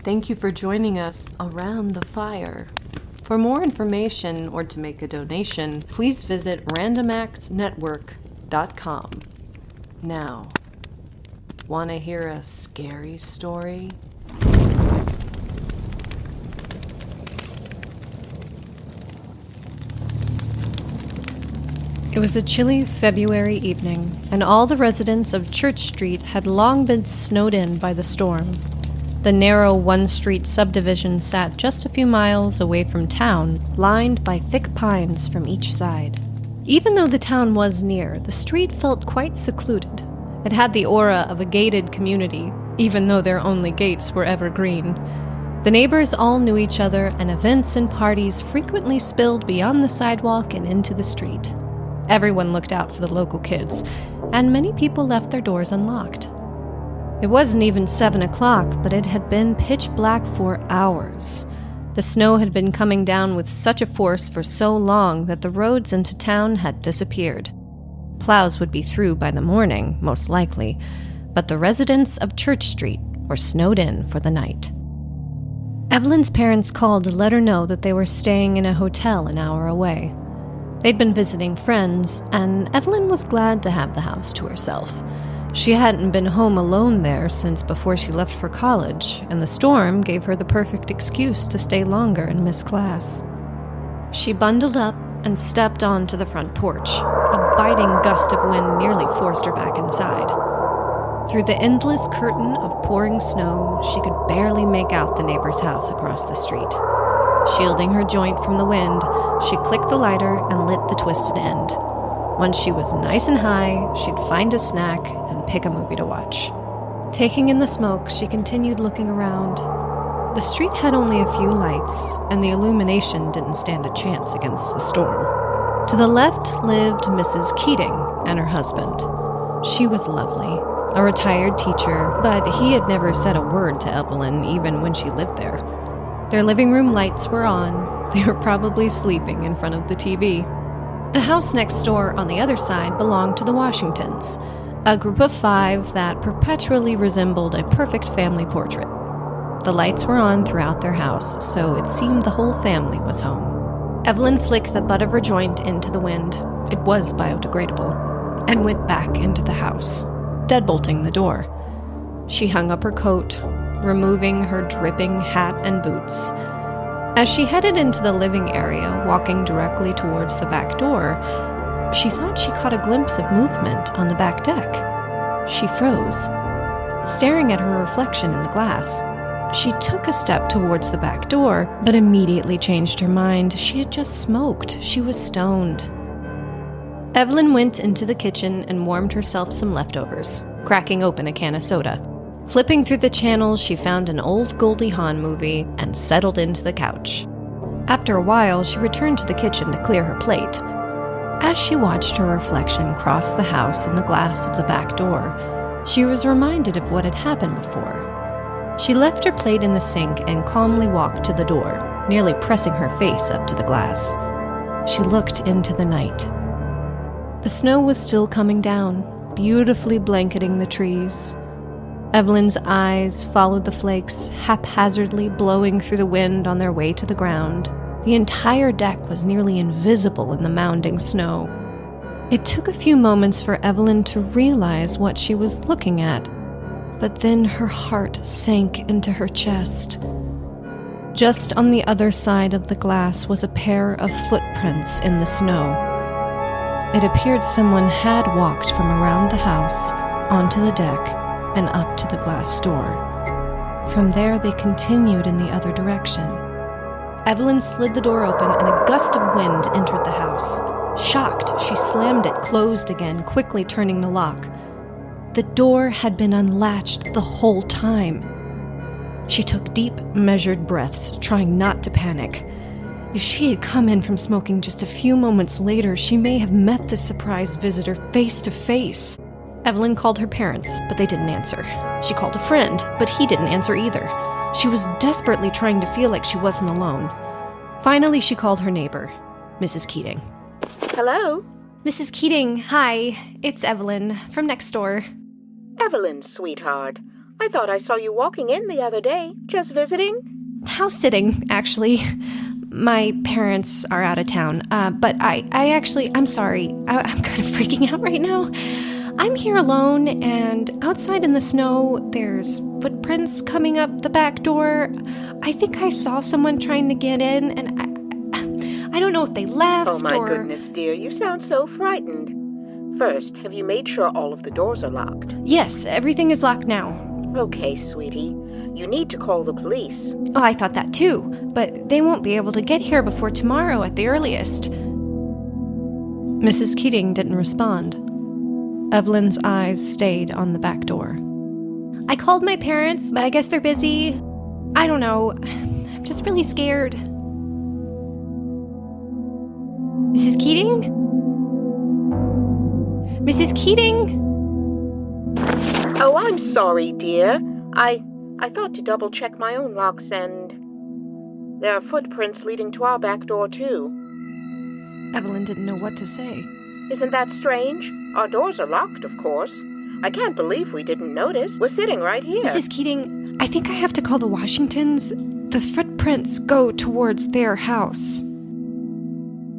Thank you for joining us around the fire. For more information or to make a donation, please visit randomactsnetwork.com. Now, want to hear a scary story? It was a chilly February evening, and all the residents of Church Street had long been snowed in by the storm. The narrow one-street subdivision sat just a few miles away from town, lined by thick pines from each side. Even though the town was near, the street felt quite secluded. It had the aura of a gated community, even though their only gates were evergreen. The neighbors all knew each other, and events and parties frequently spilled beyond the sidewalk and into the street. Everyone looked out for the local kids, and many people left their doors unlocked. It wasn't even 7 o'clock, but it had been pitch black for hours. The snow had been coming down with such a force for so long that the roads into town had disappeared. Plows would be through by the morning, most likely, but the residents of Church Street were snowed in for the night. Evelyn's parents called to let her know that they were staying in a hotel an hour away. They'd been visiting friends, and Evelyn was glad to have the house to herself. She hadn't been home alone there since before she left for college, and the storm gave her the perfect excuse to stay longer and miss class. She bundled up and stepped onto the front porch. A biting gust of wind nearly forced her back inside. Through the endless curtain of pouring snow, she could barely make out the neighbor's house across the street. Shielding her joint from the wind, she clicked the lighter and lit the twisted end. Once she was nice and high, she'd find a snack and pick a movie to watch. Taking in the smoke, she continued looking around. The street had only a few lights, and the illumination didn't stand a chance against the storm. To the left lived Mrs. Keating and her husband. She was lovely, a retired teacher, but he had never said a word to Evelyn even when she lived there. Their living room lights were on. They were probably sleeping in front of the TV. The house next door on the other side belonged to the Washingtons, a group of 5 that perpetually resembled a perfect family portrait. The lights were on throughout their house, so it seemed the whole family was home. Evelyn flicked the butt of her joint into the wind. It was biodegradable, and went back into the house, deadbolting the door. She hung up her coat, removing her dripping hat and boots. As she headed into the living area, walking directly towards the back door, she thought she caught a glimpse of movement on the back deck. She froze, staring at her reflection in the glass. She took a step towards the back door, but immediately changed her mind. She had just smoked. She was stoned. Evelyn went into the kitchen and warmed herself some leftovers, cracking open a can of soda. Flipping through the channels, she found an old Goldie Hawn movie and settled into the couch. After a while, she returned to the kitchen to clear her plate. As she watched her reflection cross the house in the glass of the back door, she was reminded of what had happened before. She left her plate in the sink and calmly walked to the door, nearly pressing her face up to the glass. She looked into the night. The snow was still coming down, beautifully blanketing the trees. Evelyn's eyes followed the flakes, haphazardly blowing through the wind on their way to the ground. The entire deck was nearly invisible in the mounding snow. It took a few moments for Evelyn to realize what she was looking at, but then her heart sank into her chest. Just on the other side of the glass was a pair of footprints in the snow. It appeared someone had walked from around the house onto the deck and up to the glass door. From there, they continued in the other direction. Evelyn slid the door open, and a gust of wind entered the house. Shocked, she slammed it closed again, quickly turning the lock. The door had been unlatched the whole time. She took deep, measured breaths, trying not to panic. If she had come in from smoking just a few moments later, she may have met the surprise visitor face to face. Evelyn called her parents, but they didn't answer. She called a friend, but he didn't answer either. She was desperately trying to feel like she wasn't alone. Finally, she called her neighbor, Mrs. Keating. Hello? Mrs. Keating, hi. It's Evelyn, from next door. Evelyn, sweetheart, I thought I saw you walking in the other day. Just visiting? House sitting, actually. My parents are out of town, but I'm sorry. I'm kind of freaking out right now. I'm here alone, and outside in the snow, there's footprints coming up the back door. I think I saw someone trying to get in, and I don't know if they left Oh, my goodness, dear. You sound so frightened. First, have you made sure all of the doors are locked? Yes, everything is locked now. Okay, sweetie. You need to call the police. Oh, I thought that too, but they won't be able to get here before tomorrow at the earliest. Mrs. Keating didn't respond. Evelyn's eyes stayed on the back door. I called my parents, but I guess they're busy. I don't know. I'm just really scared. Mrs. Keating? Mrs. Keating? Oh, I'm sorry, dear. I thought to double-check my own locks, and there are footprints leading to our back door, too. Evelyn didn't know what to say. Isn't that strange? Our doors are locked, of course. I can't believe we didn't notice. We're sitting right here. Mrs. Keating, I think I have to call the Washingtons. The footprints go towards their house.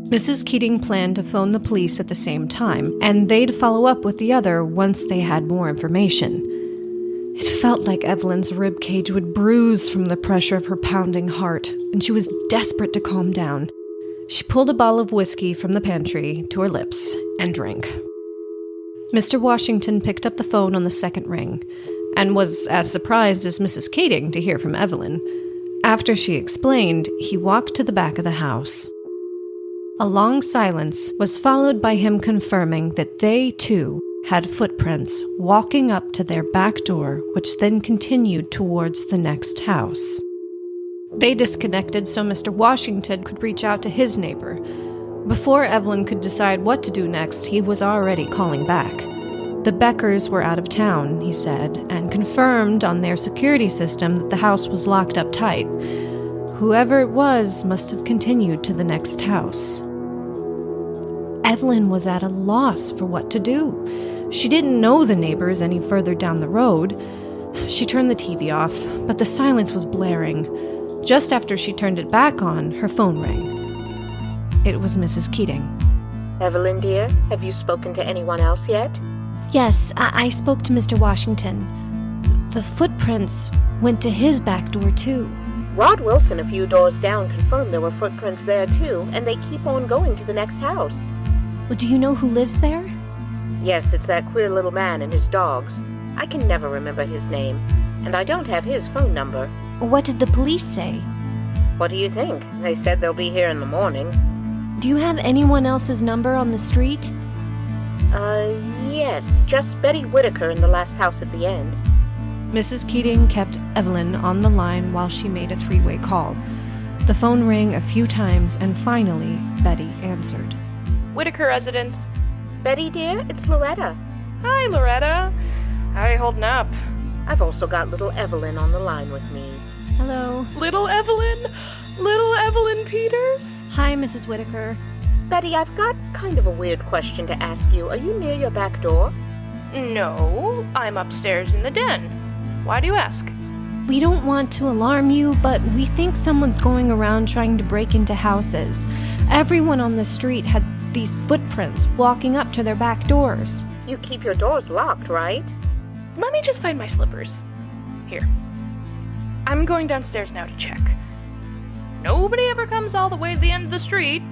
Mrs. Keating planned to phone the police at the same time, and they'd follow up with the other once they had more information. It felt like Evelyn's ribcage would bruise from the pressure of her pounding heart, and she was desperate to calm down. She pulled a bottle of whiskey from the pantry to her lips and drank. Mr. Washington picked up the phone on the second ring, and was as surprised as Mrs. Keating to hear from Evelyn. After she explained, he walked to the back of the house. A long silence was followed by him confirming that they, too, had footprints walking up to their back door, which then continued towards the next house. They disconnected so Mr. Washington could reach out to his neighbor. Before Evelyn could decide what to do next, he was already calling back. The Beckers were out of town, he said, and confirmed on their security system that the house was locked up tight. Whoever it was must have continued to the next house. Evelyn was at a loss for what to do. She didn't know the neighbors any further down the road. She turned the TV off, but the silence was blaring. Just after she turned it back on, her phone rang. It was Mrs. Keating. Evelyn, dear, have you spoken to anyone else yet? Yes, I spoke to Mr. Washington. The footprints went to his back door, too. Rod Wilson, a few doors down, confirmed there were footprints there, too, and they keep on going to the next house. Well, do you know who lives there? Yes, it's that queer little man and his dogs. I can never remember his name, and I don't have his phone number. What did the police say? What do you think? They said they'll be here in the morning. Do you have anyone else's number on the street? Yes, just Betty Whitaker in the last house at the end. Mrs. Keating kept Evelyn on the line while she made a three-way call. The phone rang a few times, and finally, Betty answered. Whitaker residence. Betty, dear, it's Loretta. Hi, Loretta. How are you holding up? I've also got little Evelyn on the line with me. Hello. Little Evelyn? Little Evelyn Peters? Hi, Mrs. Whitaker. Betty, I've got kind of a weird question to ask you. Are you near your back door? No, I'm upstairs in the den. Why do you ask? We don't want to alarm you, but we think someone's going around trying to break into houses. Everyone on the street had these footprints walking up to their back doors. You keep your doors locked, right? Let me just find my slippers. Here. I'm going downstairs now to check. Nobody ever comes all the way to the end of the street.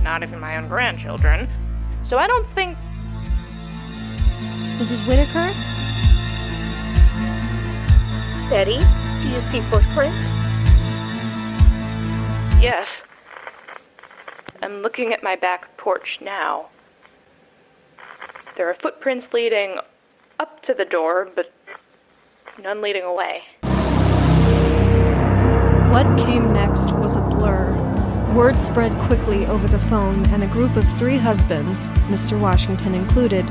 Not even my own grandchildren. So I don't think... Mrs. Whitaker? Betty, do you see footprints? Yes. I'm looking at my back porch now. There are footprints leading up to the door, but none leading away. What came next was a blur. Word spread quickly over the phone, and a group of 3 husbands, Mr. Washington included,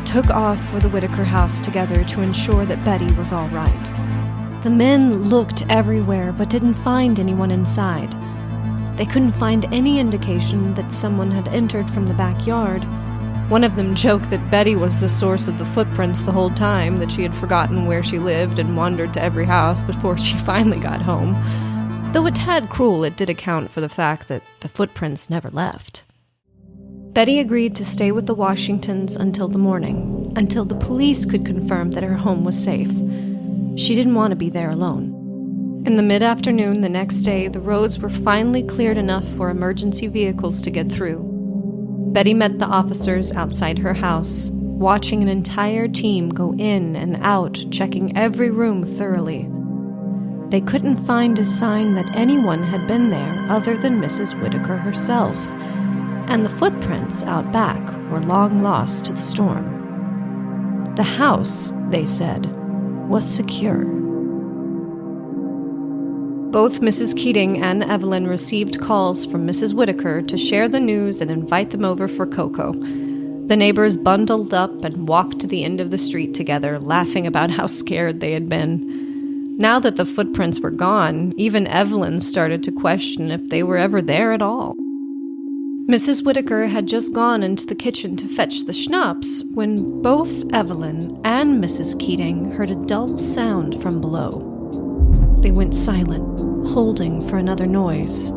took off for the Whitaker house together to ensure that Betty was all right. The men looked everywhere but didn't find anyone inside. They couldn't find any indication that someone had entered from the backyard. One of them joked that Betty was the source of the footprints the whole time, that she had forgotten where she lived and wandered to every house before she finally got home. Though a tad cruel, it did account for the fact that the footprints never left. Betty agreed to stay with the Washingtons until the morning, until the police could confirm that her home was safe. She didn't want to be there alone. In the mid-afternoon the next day, the roads were finally cleared enough for emergency vehicles to get through. Betty met the officers outside her house, watching an entire team go in and out, checking every room thoroughly. They couldn't find a sign that anyone had been there other than Mrs. Whittaker herself, and the footprints out back were long lost to the storm. The house, they said, was secure. Both Mrs. Keating and Evelyn received calls from Mrs. Whittaker to share the news and invite them over for cocoa. The neighbors bundled up and walked to the end of the street together, laughing about how scared they had been. Now that the footprints were gone, even Evelyn started to question if they were ever there at all. Mrs. Whittaker had just gone into the kitchen to fetch the schnapps when both Evelyn and Mrs. Keating heard a dull sound from below. They went silent, holding for another noise.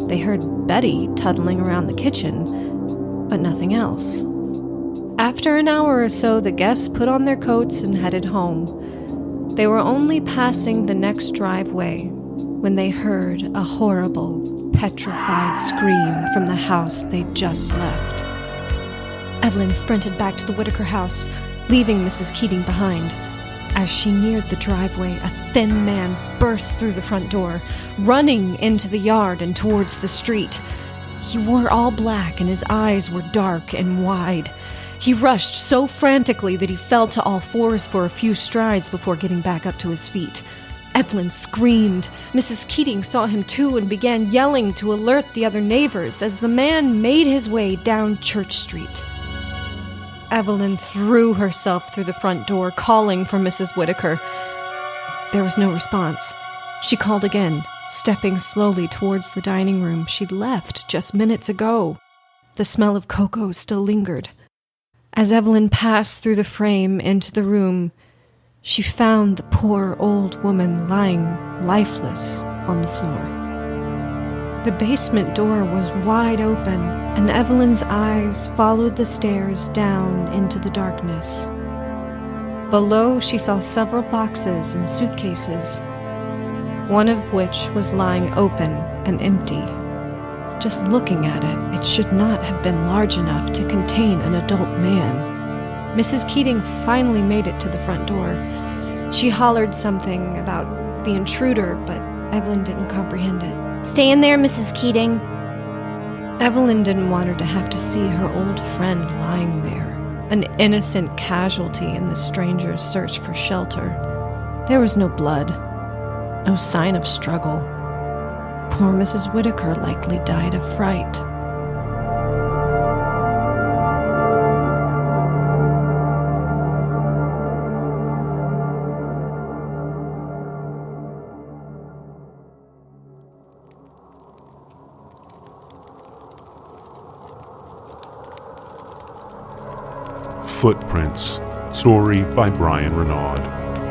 They heard Betty tuddling around the kitchen, but nothing else. After an hour or so, the guests put on their coats and headed home. They were only passing the next driveway when they heard a horrible, petrified scream from the house they'd just left. Evelyn sprinted back to the Whittaker house, leaving Mrs. Keating behind. As she neared the driveway, a thin man burst through the front door, running into the yard and towards the street. He wore all black and his eyes were dark and wide. He rushed so frantically that he fell to all fours for a few strides before getting back up to his feet. Evelyn screamed. Mrs. Keating saw him too and began yelling to alert the other neighbors as the man made his way down Church Street. Evelyn threw herself through the front door, calling for Mrs. Whittaker. There was no response. She called again, stepping slowly towards the dining room she'd left just minutes ago. The smell of cocoa still lingered. As Evelyn passed through the frame into the room, she found the poor old woman lying lifeless on the floor. The basement door was wide open, and Evelyn's eyes followed the stairs down into the darkness. Below, she saw several boxes and suitcases, one of which was lying open and empty. Just looking at it, it should not have been large enough to contain an adult man. Mrs. Keating finally made it to the front door. She hollered something about the intruder, but Evelyn didn't comprehend it. "Stay in there, Mrs. Keating." Evelyn didn't want her to have to see her old friend lying there, an innocent casualty in the stranger's search for shelter. There was no blood, no sign of struggle. Poor Mrs. Whittaker likely died of fright. Footprints, story by Bryan Renaud,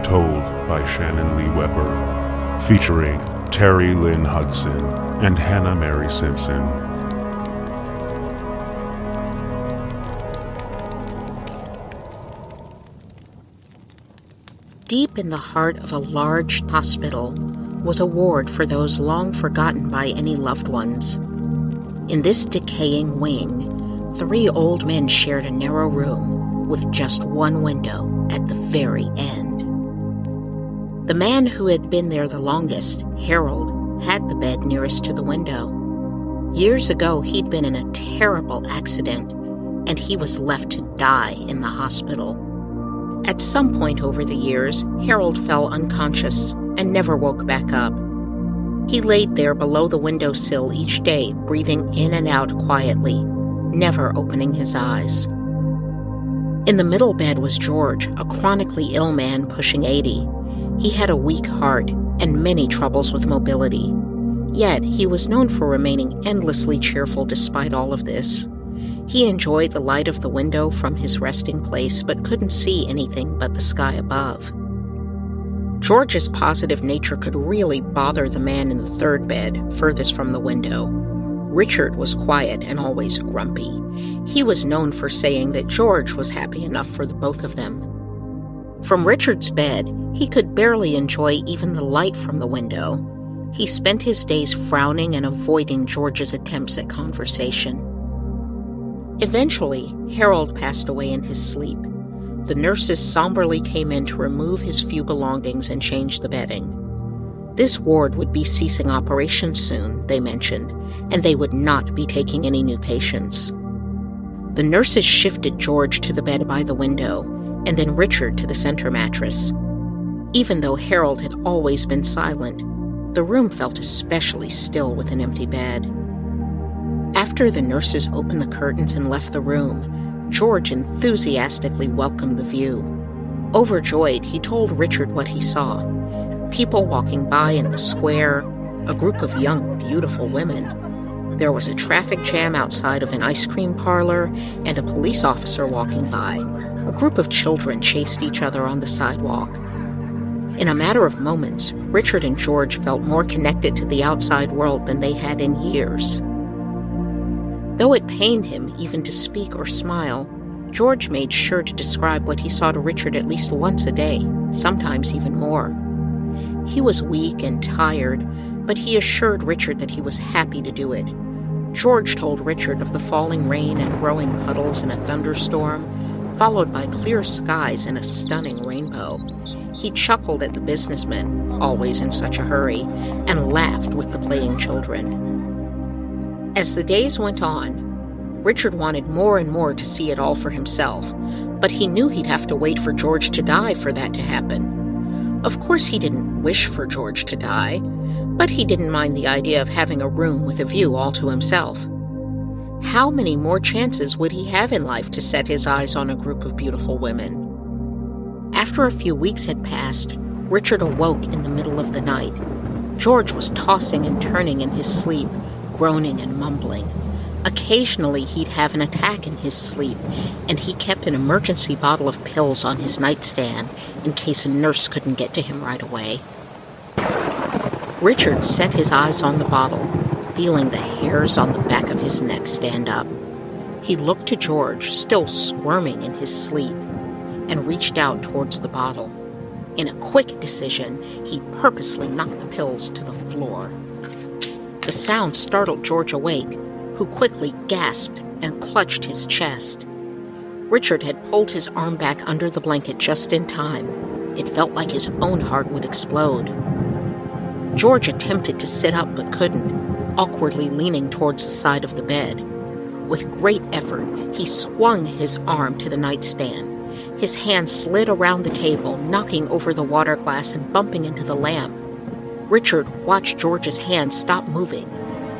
told by Shannon Lee Weber, featuring Terri Lynn Hudson and Hannah Mary Simpson. Deep in the heart of a large hospital was a ward for those long forgotten by any loved ones. In this decaying wing, 3 old men shared a narrow room with just one window at the very end. The man who had been there the longest, Harold, had the bed nearest to the window. Years ago, he'd been in a terrible accident, and he was left to die in the hospital. At some point over the years, Harold fell unconscious and never woke back up. He laid there below the windowsill each day, breathing in and out quietly, never opening his eyes. In the middle bed was George, a chronically ill man pushing 80. He had a weak heart and many troubles with mobility. Yet he was known for remaining endlessly cheerful despite all of this. He enjoyed the light of the window from his resting place, but couldn't see anything but the sky above. George's positive nature could really bother the man in the third bed, furthest from the window. Richard was quiet and always grumpy. He was known for saying that George was happy enough for the both of them. From Richard's bed, he could barely enjoy even the light from the window. He spent his days frowning and avoiding George's attempts at conversation. Eventually, Harold passed away in his sleep. The nurses somberly came in to remove his few belongings and change the bedding. This ward would be ceasing operations soon, they mentioned, and they would not be taking any new patients. The nurses shifted George to the bed by the window, and then Richard to the center mattress. Even though Harold had always been silent, the room felt especially still with an empty bed. After the nurses opened the curtains and left the room, George enthusiastically welcomed the view. Overjoyed, he told Richard what he saw. People walking by in the square, a group of young, beautiful women. There was a traffic jam outside of an ice cream parlor, and a police officer walking by. A group of children chased each other on the sidewalk. In a matter of moments, Richard and George felt more connected to the outside world than they had in years. Though it pained him even to speak or smile, George made sure to describe what he saw to Richard at least once a day, sometimes even more. He was weak and tired, but he assured Richard that he was happy to do it. George told Richard of the falling rain and growing puddles in a thunderstorm, followed by clear skies and a stunning rainbow. He chuckled at the businessmen, always in such a hurry, and laughed with the playing children. As the days went on, Richard wanted more and more to see it all for himself, but he knew he'd have to wait for George to die for that to happen. Of course he didn't wish for George to die, but he didn't mind the idea of having a room with a view all to himself. How many more chances would he have in life to set his eyes on a group of beautiful women? After a few weeks had passed, Richard awoke in the middle of the night. George was tossing and turning in his sleep, groaning and mumbling. Occasionally he'd have an attack in his sleep, and he kept an emergency bottle of pills on his nightstand in case a nurse couldn't get to him right away. Richard set his eyes on the bottle, feeling the hairs on the back of his neck stand up. He looked to George, still squirming in his sleep, and reached out towards the bottle. In a quick decision, he purposely knocked the pills to the floor. The sound startled George awake, who quickly gasped and clutched his chest. Richard had pulled his arm back under the blanket just in time. It felt like his own heart would explode. George attempted to sit up but couldn't, awkwardly leaning towards the side of the bed. With great effort, he swung his arm to the nightstand. His hand slid around the table, knocking over the water glass and bumping into the lamp. Richard watched George's hand stop moving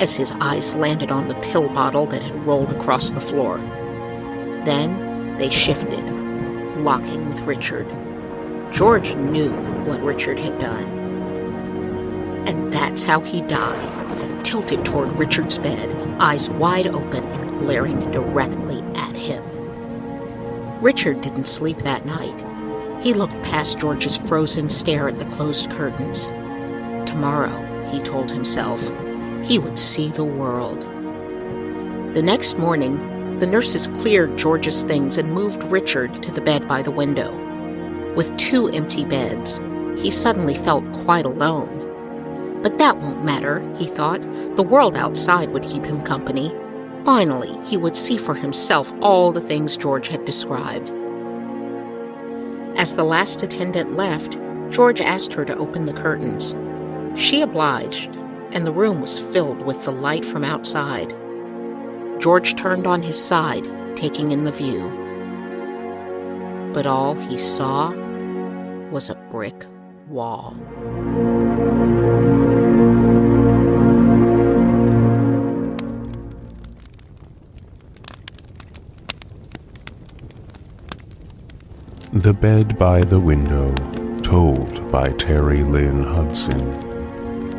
as his eyes landed on the pill bottle that had rolled across the floor. Then they shifted, locking with Richard. George knew what Richard had done. And that's how he died, tilted toward Richard's bed, eyes wide open and glaring directly at him. Richard didn't sleep that night. He looked past George's frozen stare at the closed curtains. Tomorrow, he told himself, he would see the world. The next morning, the nurses cleared George's things and moved Richard to the bed by the window. With 2 empty beds, he suddenly felt quite alone. But that won't matter, he thought. The world outside would keep him company. Finally, he would see for himself all the things George had described. As the last attendant left, George asked her to open the curtains. She obliged, and the room was filled with the light from outside. George turned on his side, taking in the view. But all he saw was a brick wall. The Bed by the Window, told by Terri Lynn Hudson,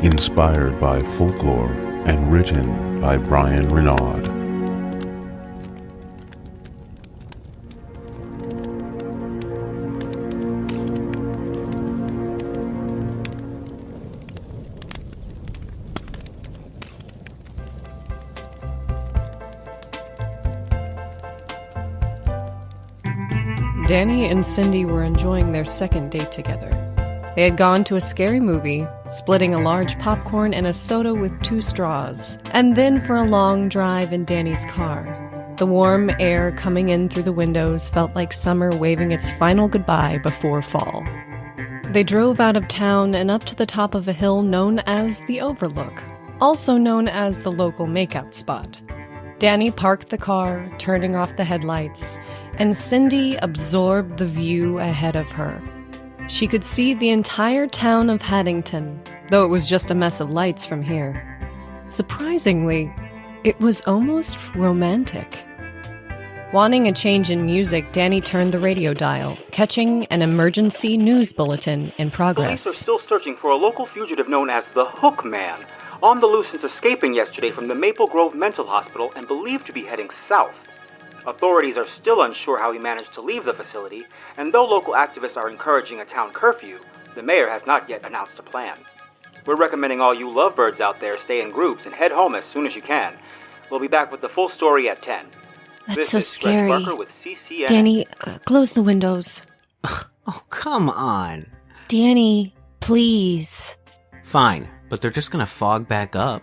inspired by folklore and written by Bryan Renaud. Danny and Cindy were enjoying their second date together. They had gone to a scary movie, splitting a large popcorn and a soda with 2 straws, and then for a long drive in Danny's car. The warm air coming in through the windows felt like summer waving its final goodbye before fall. They drove out of town and up to the top of a hill known as the Overlook, also known as the local makeout spot. Danny parked the car, turning off the headlights, and Cindy absorbed the view ahead of her. She could see the entire town of Haddington, though it was just a mess of lights from here. Surprisingly, it was almost romantic. Wanting a change in music, Danny turned the radio dial, catching an emergency news bulletin in progress. Police are still searching for a local fugitive known as the Hook Man, on the loose since escaping yesterday from the Maple Grove Mental Hospital and believed to be heading south. Authorities are still unsure how he managed to leave the facility, and though local activists are encouraging a town curfew, the mayor has not yet announced a plan. We're recommending all you lovebirds out there stay in groups and head home as soon as you can. We'll be back with the full story at 10. That's This so is Fred scary. Barker with CCN. Danny, close the windows. Oh, come on. Danny, please. Fine, but they're just gonna fog back up.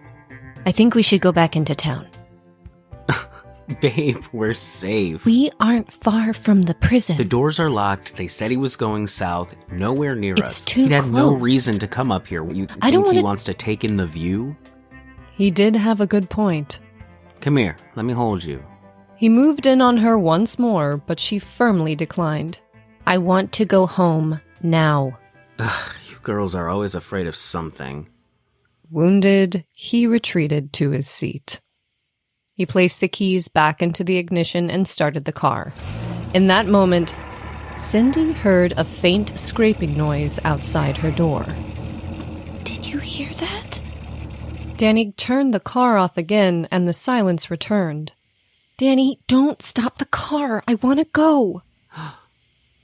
I think we should go back into town. Babe, we're safe. We aren't far from the prison. The doors are locked. They said he was going south, nowhere near It's us. too He had no close. reason to come up here. You I don't think he wanna- wants to take in the view? He did have a good point. Come here, let me hold you. He moved in on her once more, but she firmly declined. I want to go home now. Ugh, you girls are always afraid of something. Wounded, he retreated to his seat. He placed the keys back into the ignition and started the car. In that moment, Cindy heard a faint scraping noise outside her door. Did you hear that? Danny turned the car off again, and the silence returned. Danny, don't stop the car. I want to go.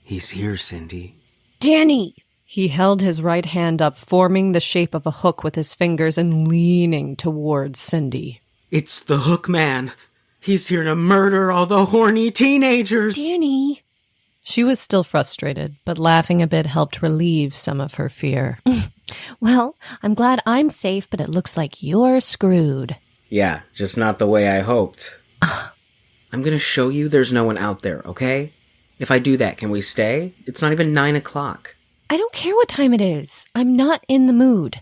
He's here, Cindy. Danny! He held his right hand up, forming the shape of a hook with his fingers and leaning towards Cindy. It's the Hook Man. He's here to murder all the horny teenagers. Danny! She was still frustrated, but laughing a bit helped relieve some of her fear. Well, I'm glad I'm safe, but it looks like you're screwed. Yeah, just not the way I hoped. I'm gonna show you there's no one out there, okay? If I do that, can we stay? It's not even 9 o'clock. I don't care what time it is. I'm not in the mood.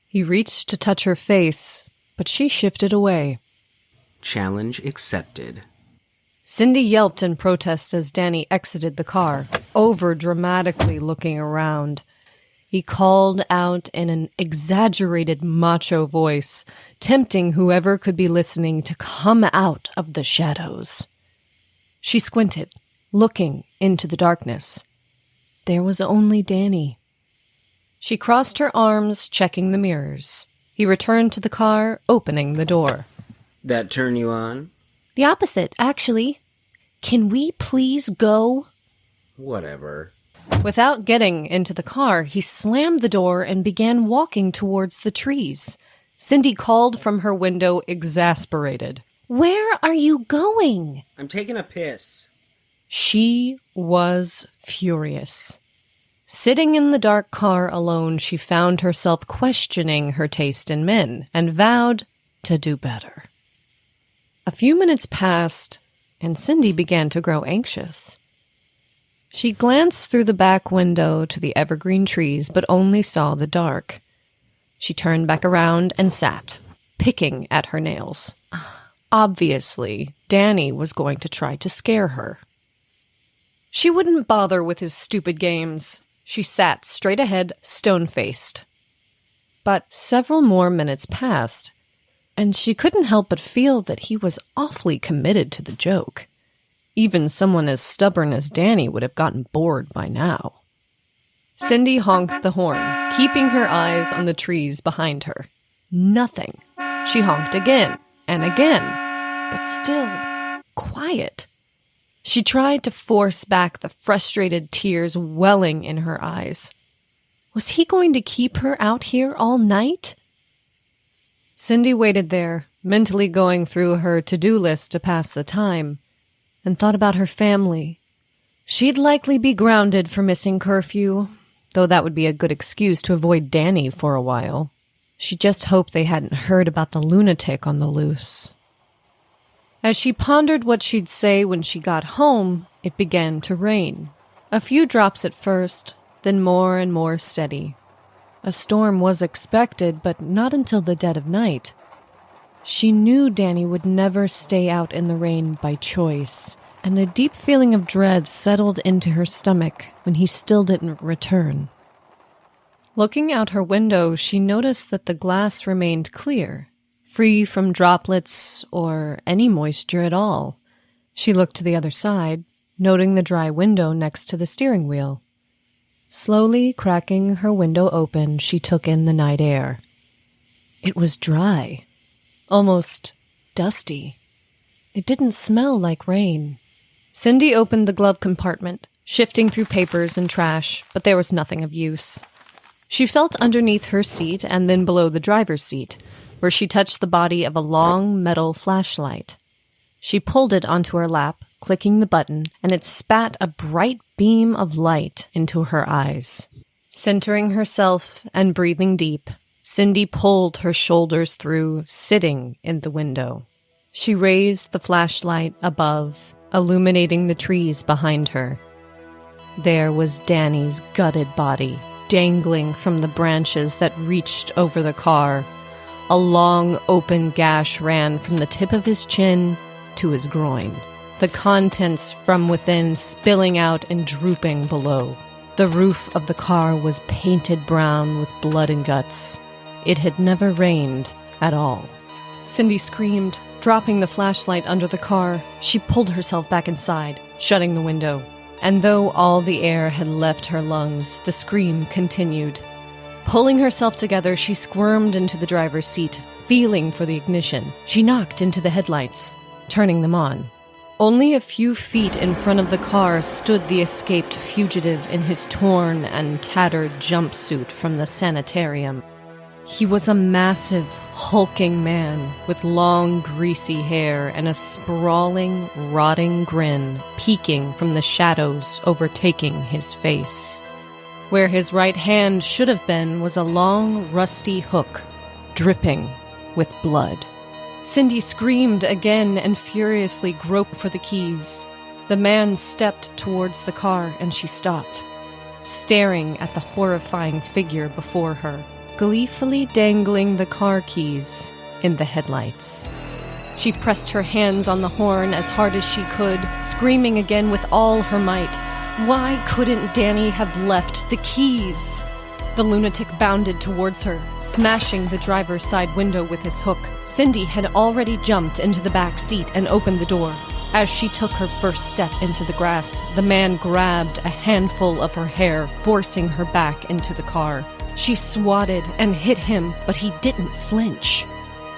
He reached to touch her face, but she shifted away. Challenge accepted. Cindy yelped in protest as Danny exited the car, over-dramatically looking around. He called out in an exaggerated macho voice, tempting whoever could be listening to come out of the shadows. She squinted, looking into the darkness. There was only Danny. She crossed her arms, checking the mirrors. He returned to the car, opening the door. That turn you on? The opposite, actually. Can we please go? Whatever. Without getting into the car, he slammed the door and began walking towards the trees. Cindy called from her window, exasperated. Where are you going? I'm taking a piss. She was furious. Sitting in the dark car alone, she found herself questioning her taste in men and vowed to do better. A few minutes passed, and Cindy began to grow anxious. She glanced through the back window to the evergreen trees, but only saw the dark. She turned back around and sat, picking at her nails. Obviously, Danny was going to try to scare her. She wouldn't bother with his stupid games. She sat straight ahead, stone-faced. But several more minutes passed, and she couldn't help but feel that he was awfully committed to the joke. Even someone as stubborn as Danny would have gotten bored by now. Cindy honked the horn, keeping her eyes on the trees behind her. Nothing. She honked again and again, but still quiet. She tried to force back the frustrated tears welling in her eyes. Was he going to keep her out here all night? Cindy waited there, mentally going through her to-do list to pass the time, and thought about her family, She'd likely be grounded for missing curfew, though that would be a good excuse to avoid Danny for a while. She just hoped they hadn't heard about the lunatic on the loose. As she pondered what she'd say when she got home, it began to rain. A few drops at first, then more and more steady. A storm was expected, but not until the dead of night. She knew Danny would never stay out in the rain by choice, and a deep feeling of dread settled into her stomach when he still didn't return. Looking out her window, she noticed that the glass remained clear, free from droplets or any moisture at all. She looked to the other side, noting the dry window next to the steering wheel. Slowly cracking her window open, she took in the night air. It was dry, almost dusty. It didn't smell like rain. Cindy opened the glove compartment, shifting through papers and trash, but there was nothing of use. She felt underneath her seat and then below the driver's seat, where she touched the body of a long metal flashlight. She pulled it onto her lap, clicking the button, and it spat a bright beam of light into her eyes. Centering herself and breathing deep, Cindy pulled her shoulders through, sitting in the window. She raised the flashlight above, illuminating the trees behind her. There was Danny's gutted body, dangling from the branches that reached over the car. A long, open gash ran from the tip of his chin to his groin, the contents from within spilling out and drooping below. The roof of the car was painted brown with blood and guts. It had never rained at all. Cindy screamed, dropping the flashlight under the car. She pulled herself back inside, shutting the window. And though all the air had left her lungs, the scream continued. Pulling herself together, she squirmed into the driver's seat, feeling for the ignition. She knocked into the headlights, turning them on. Only a few feet in front of the car stood the escaped fugitive in his torn and tattered jumpsuit from the sanitarium. He was a massive, hulking man with long, greasy hair and a sprawling, rotting grin peeking from the shadows overtaking his face. Where his right hand should have been was a long, rusty hook, dripping with blood. Cindy screamed again and furiously groped for the keys. The man stepped towards the car and she stopped, staring at the horrifying figure before her, gleefully dangling the car keys in the headlights. She pressed her hands on the horn as hard as she could, screaming again with all her might. Why couldn't Danny have left the keys? The lunatic bounded towards her, smashing the driver's side window with his hook. Cindy had already jumped into the back seat and opened the door. As she took her first step into the grass, the man grabbed a handful of her hair, forcing her back into the car. She swatted and hit him, but he didn't flinch.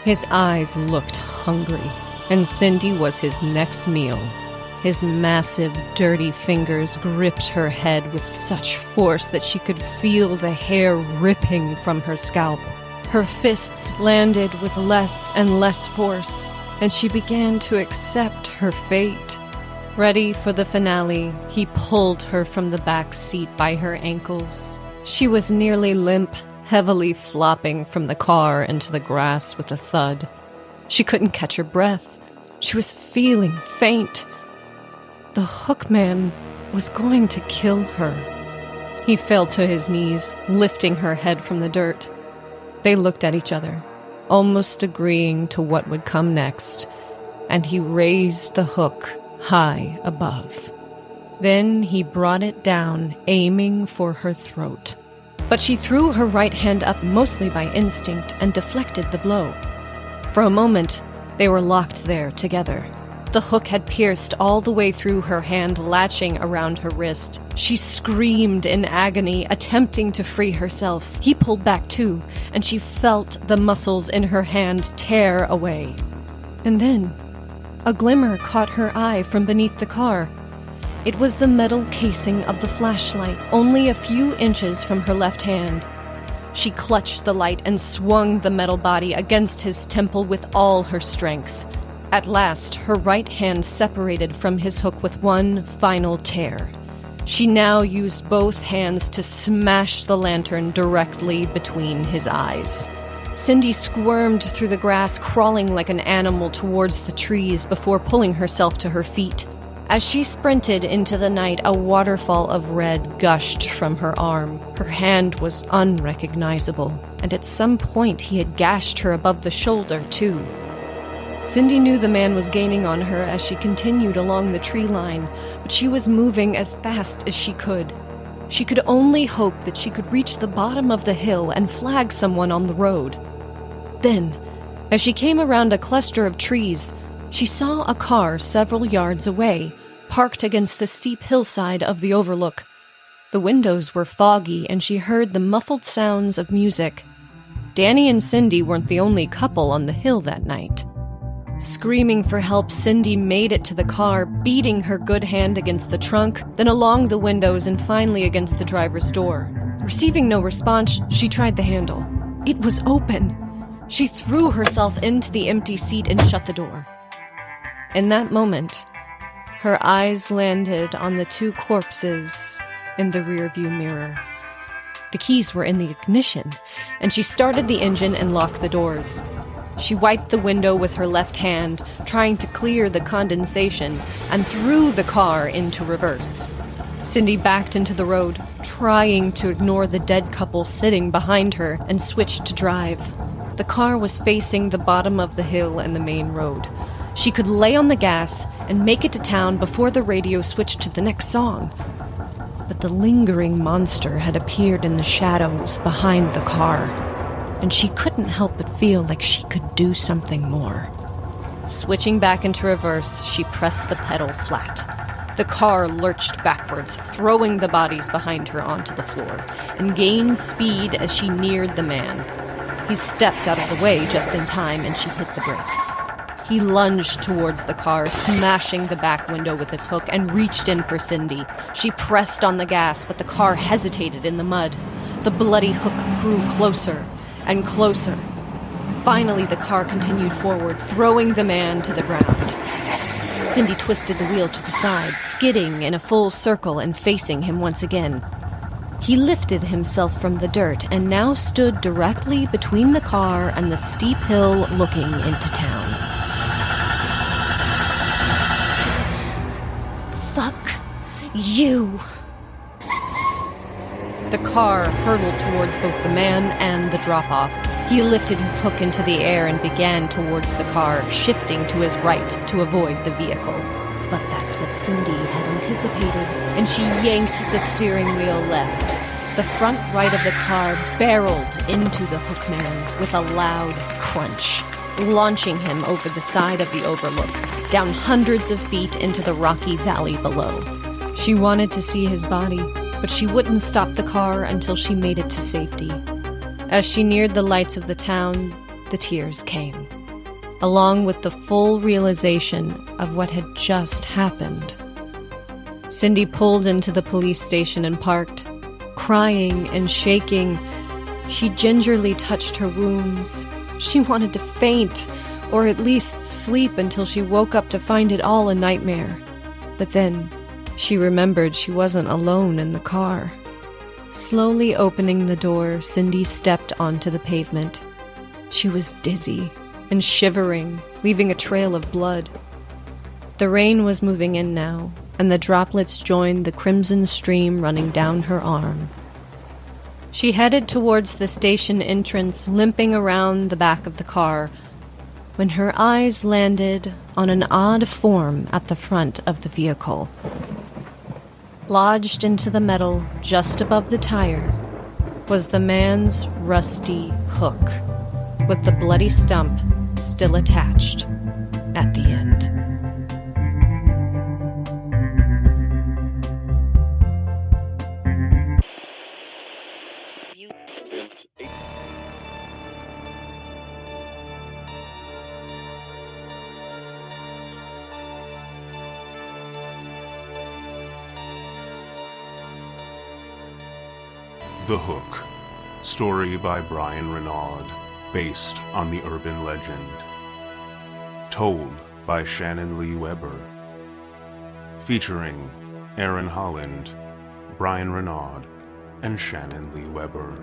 His eyes looked hungry, and Cindy was his next meal. His massive, dirty fingers gripped her head with such force that she could feel the hair ripping from her scalp. Her fists landed with less and less force, and she began to accept her fate. Ready for the finale, he pulled her from the back seat by her ankles. She was nearly limp, heavily flopping from the car into the grass with a thud. She couldn't catch her breath. She was feeling faint. The hookman was going to kill her. He fell to his knees, lifting her head from the dirt. They looked at each other, almost agreeing to what would come next, and he raised the hook high above. Then he brought it down, aiming for her throat. But she threw her right hand up mostly by instinct and deflected the blow. For a moment, they were locked there together. The hook had pierced all the way through her hand, latching around her wrist. She screamed in agony, attempting to free herself. He pulled back too, and she felt the muscles in her hand tear away. And then, a glimmer caught her eye from beneath the car. It was the metal casing of the flashlight, only a few inches from her left hand. She clutched the light and swung the metal body against his temple with all her strength. At last, her right hand separated from his hook with one final tear. She now used both hands to smash the lantern directly between his eyes. Cindy squirmed through the grass, crawling like an animal towards the trees before pulling herself to her feet. As she sprinted into the night, a waterfall of red gushed from her arm. Her hand was unrecognizable, and at some point he had gashed her above the shoulder, too. Cindy knew the man was gaining on her as she continued along the tree line, but she was moving as fast as she could. She could only hope that she could reach the bottom of the hill and flag someone on the road. Then, as she came around a cluster of trees, she saw a car several yards away, parked against the steep hillside of the overlook. The windows were foggy, and she heard the muffled sounds of music. Danny and Cindy weren't the only couple on the hill that night. Screaming for help, Cindy made it to the car, beating her good hand against the trunk, then along the windows and finally against the driver's door. Receiving no response, she tried the handle. It was open. She threw herself into the empty seat and shut the door. In that moment, her eyes landed on the two corpses in the rearview mirror. The keys were in the ignition, and she started the engine and locked the doors. She wiped the window with her left hand, trying to clear the condensation, and threw the car into reverse. Cindy backed into the road, trying to ignore the dead couple sitting behind her, and switched to drive. The car was facing the bottom of the hill and the main road. She could lay on the gas and make it to town before the radio switched to the next song. But the lingering monster had appeared in the shadows behind the car, and she couldn't help but feel like she could do something more. Switching back into reverse, she pressed the pedal flat. The car lurched backwards, throwing the bodies behind her onto the floor, and gained speed as she neared the man. He stepped out of the way just in time, and she hit the brakes. He lunged towards the car, smashing the back window with his hook, and reached in for Cindy. She pressed on the gas, but the car hesitated in the mud. The bloody hook grew closer and closer. Finally, the car continued forward, throwing the man to the ground. Cindy twisted the wheel to the side, skidding in a full circle and facing him once again. He lifted himself from the dirt and now stood directly between the car and the steep hill looking into town. Fuck you. The car hurtled towards both the man and the drop-off. He lifted his hook into the air and began towards the car, shifting to his right to avoid the vehicle. But that's what Cindy had anticipated, and she yanked the steering wheel left. The front right of the car barreled into the hook man with a loud crunch, launching him over the side of the overlook, down hundreds of feet into the rocky valley below. She wanted to see his body, but she wouldn't stop the car until she made it to safety. As she neared the lights of the town, the tears came, along with the full realization of what had just happened. Cindy pulled into the police station and parked. Crying and shaking, she gingerly touched her wounds. She wanted to faint, or at least sleep until she woke up to find it all a nightmare. But then she remembered she wasn't alone in the car. Slowly opening the door, Cindy stepped onto the pavement. She was dizzy and shivering, leaving a trail of blood. The rain was moving in now, and the droplets joined the crimson stream running down her arm. She headed towards the station entrance, limping around the back of the car, when her eyes landed on an odd form at the front of the vehicle. Lodged into the metal just above the tire was the man's rusty hook, with the bloody stump still attached at the end. The Hook. Story by Bryan Renaud, based on the urban legend. Told by Shannon Lee Weber. Featuring Aaron Holland, Bryan Renaud and Shannon Leigh Weber.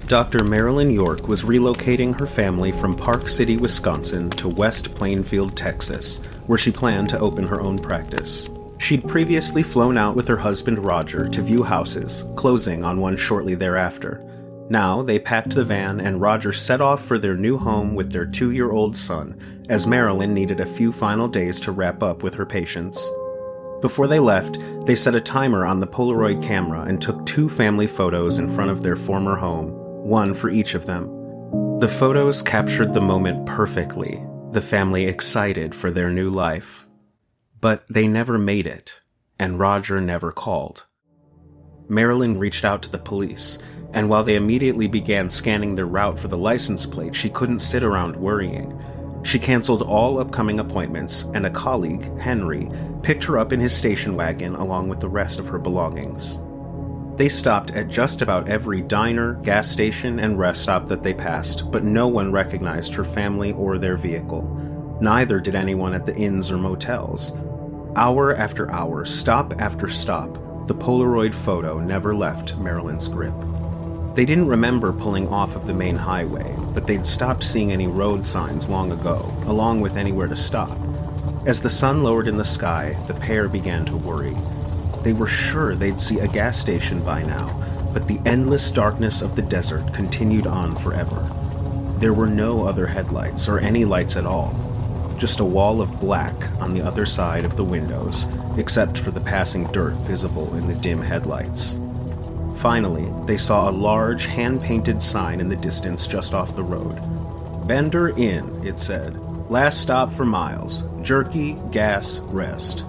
Dr. Marilyn York was relocating her family from Park City, Wisconsin to West Plainfield, Texas, where she planned to open her own practice. She'd previously flown out with her husband Roger to view houses, closing on one shortly thereafter. Now they packed the van and Roger set off for their new home with their 2-year-old son, as Marilyn needed a few final days to wrap up with her patients. Before they left, they set a timer on the Polaroid camera and took 2 family photos in front of their former home, one for each of them. The photos captured the moment perfectly, the family excited for their new life. But they never made it, and Roger never called. Marilyn reached out to the police, and while they immediately began scanning their route for the license plate, she couldn't sit around worrying. She canceled all upcoming appointments, and a colleague, Henry, picked her up in his station wagon along with the rest of her belongings. They stopped at just about every diner, gas station, and rest stop that they passed, but no one recognized her family or their vehicle. Neither did anyone at the inns or motels. Hour after hour, stop after stop, the Polaroid photo never left Marilyn's grip. They didn't remember pulling off of the main highway, but they'd stopped seeing any road signs long ago, along with anywhere to stop. As the sun lowered in the sky, the pair began to worry. They were sure they'd see a gas station by now, but the endless darkness of the desert continued on forever. There were no other headlights or any lights at all, just a wall of black on the other side of the windows, except for the passing dirt visible in the dim headlights. Finally, they saw a large hand-painted sign in the distance just off the road. "Bender Inn," it said. "Last stop for miles. Jerky, gas, rest."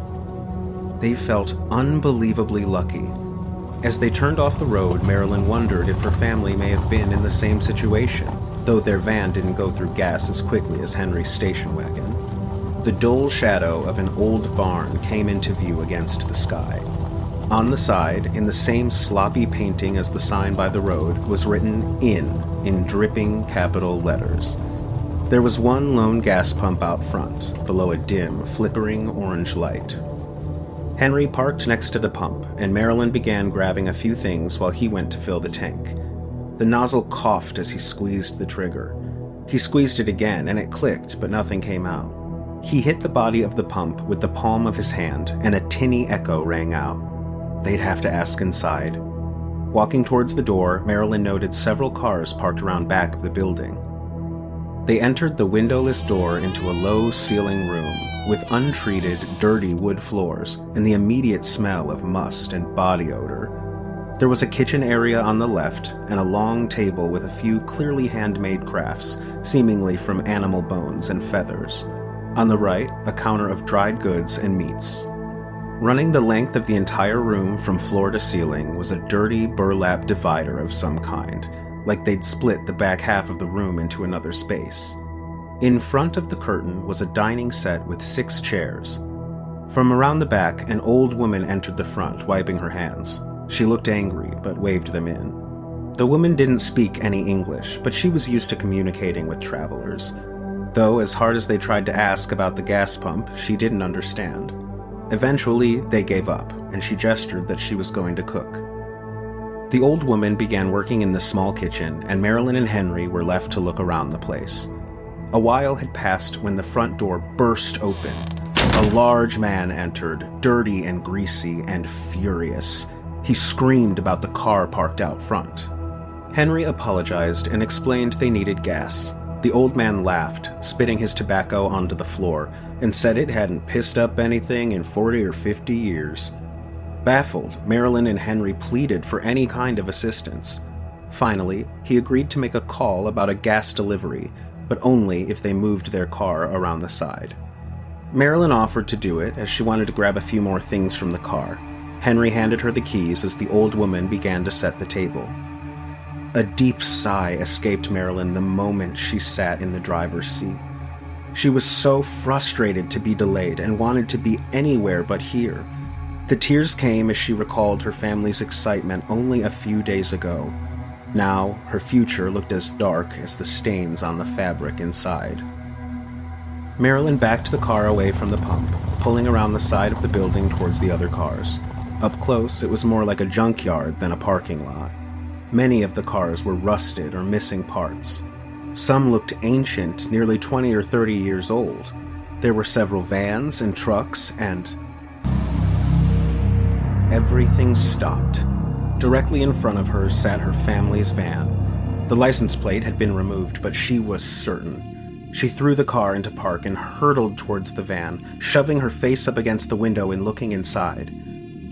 They felt unbelievably lucky. As they turned off the road, Marilyn wondered if her family may have been in the same situation, though their van didn't go through gas as quickly as Henry's station wagon. The dull shadow of an old barn came into view against the sky. On the side, in the same sloppy painting as the sign by the road, was written "Inn" in dripping capital letters. There was one lone gas pump out front, below a dim, flickering orange light. Henry parked next to the pump, and Marilyn began grabbing a few things while he went to fill the tank. The nozzle coughed as he squeezed the trigger. He squeezed it again, and it clicked, but nothing came out. He hit the body of the pump with the palm of his hand, and a tinny echo rang out. They'd have to ask inside. Walking towards the door, Marilyn noted several cars parked around back of the building. They entered the windowless door into a low-ceiling room with untreated, dirty wood floors and the immediate smell of must and body odor. There was a kitchen area on the left and a long table with a few clearly handmade crafts, seemingly from animal bones and feathers. On the right, a counter of dried goods and meats. Running the length of the entire room from floor to ceiling was a dirty burlap divider of some kind, like they'd split the back half of the room into another space. In front of the curtain was a dining set with 6 chairs. From around the back, an old woman entered the front, wiping her hands. She looked angry, but waved them in. The woman didn't speak any English, but she was used to communicating with travelers. Though, as hard as they tried to ask about the gas pump, she didn't understand. Eventually, they gave up, and she gestured that she was going to cook. The old woman began working in the small kitchen, and Marilyn and Henry were left to look around the place. A while had passed when the front door burst open. A large man entered, dirty and greasy and furious. He screamed about the car parked out front. Henry apologized and explained they needed gas. The old man laughed, spitting his tobacco onto the floor, and said it hadn't pissed up anything in 40 or 50 years. Baffled, Marilyn and Henry pleaded for any kind of assistance. Finally, he agreed to make a call about a gas delivery, but only if they moved their car around the side. Marilyn offered to do it, as she wanted to grab a few more things from the car. Henry handed her the keys as the old woman began to set the table. A deep sigh escaped Marilyn the moment she sat in the driver's seat. She was so frustrated to be delayed and wanted to be anywhere but here. The tears came as she recalled her family's excitement only a few days ago. Now, her future looked as dark as the stains on the fabric inside. Marilyn backed the car away from the pump, pulling around the side of the building towards the other cars. Up close, it was more like a junkyard than a parking lot. Many of the cars were rusted or missing parts. Some looked ancient, nearly 20 or 30 years old. There were several vans and trucks, and everything stopped. Directly in front of her sat her family's van. The license plate had been removed, but she was certain. She threw the car into park and hurtled towards the van, shoving her face up against the window and looking inside.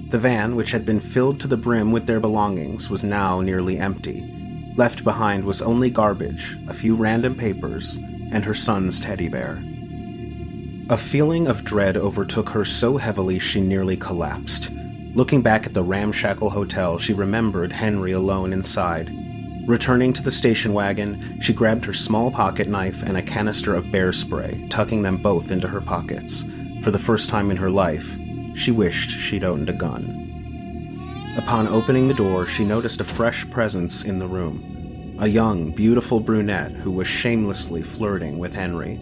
The van, which had been filled to the brim with their belongings, was now nearly empty. Left behind was only garbage, a few random papers, and her son's teddy bear. A feeling of dread overtook her so heavily she nearly collapsed. Looking back at the ramshackle hotel, she remembered Henry alone inside. Returning to the station wagon, she grabbed her small pocket knife and a canister of bear spray, tucking them both into her pockets. For the first time in her life, she wished she'd owned a gun. Upon opening the door, she noticed a fresh presence in the room. A young, beautiful brunette who was shamelessly flirting with Henry.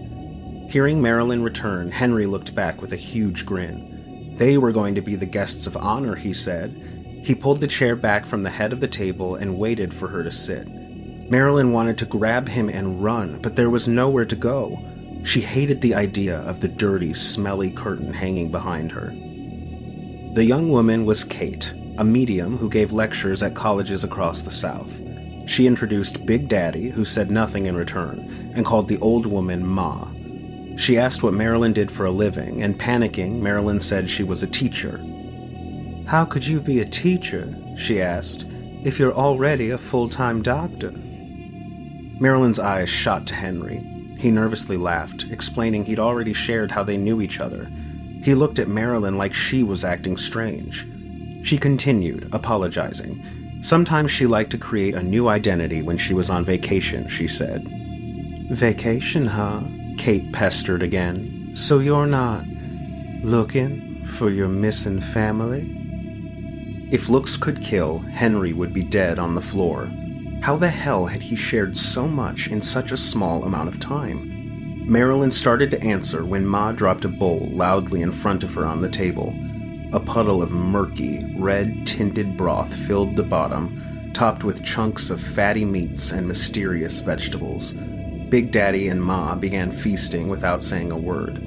Hearing Marilyn return, Henry looked back with a huge grin. They were going to be the guests of honor, he said. He pulled the chair back from the head of the table and waited for her to sit. Marilyn wanted to grab him and run, but there was nowhere to go. She hated the idea of the dirty, smelly curtain hanging behind her. The young woman was Kate, a medium who gave lectures at colleges across the South. She introduced Big Daddy, who said nothing in return, and called the old woman Ma. She asked what Marilyn did for a living, and panicking, Marilyn said she was a teacher. "How could you be a teacher," she asked, "if you're already a full-time doctor?" Marilyn's eyes shot to Henry. He nervously laughed, explaining he'd already shared how they knew each other. He looked at Marilyn like she was acting strange. She continued, apologizing. Sometimes she liked to create a new identity when she was on vacation, she said. "Vacation, huh?" Kate pestered again. "So you're not looking for your missing family?" If looks could kill, Henry would be dead on the floor. How the hell had he shared so much in such a small amount of time? Marilyn started to answer when Ma dropped a bowl loudly in front of her on the table. A puddle of murky, red-tinted broth filled the bottom, topped with chunks of fatty meats and mysterious vegetables. Big Daddy and Ma began feasting without saying a word.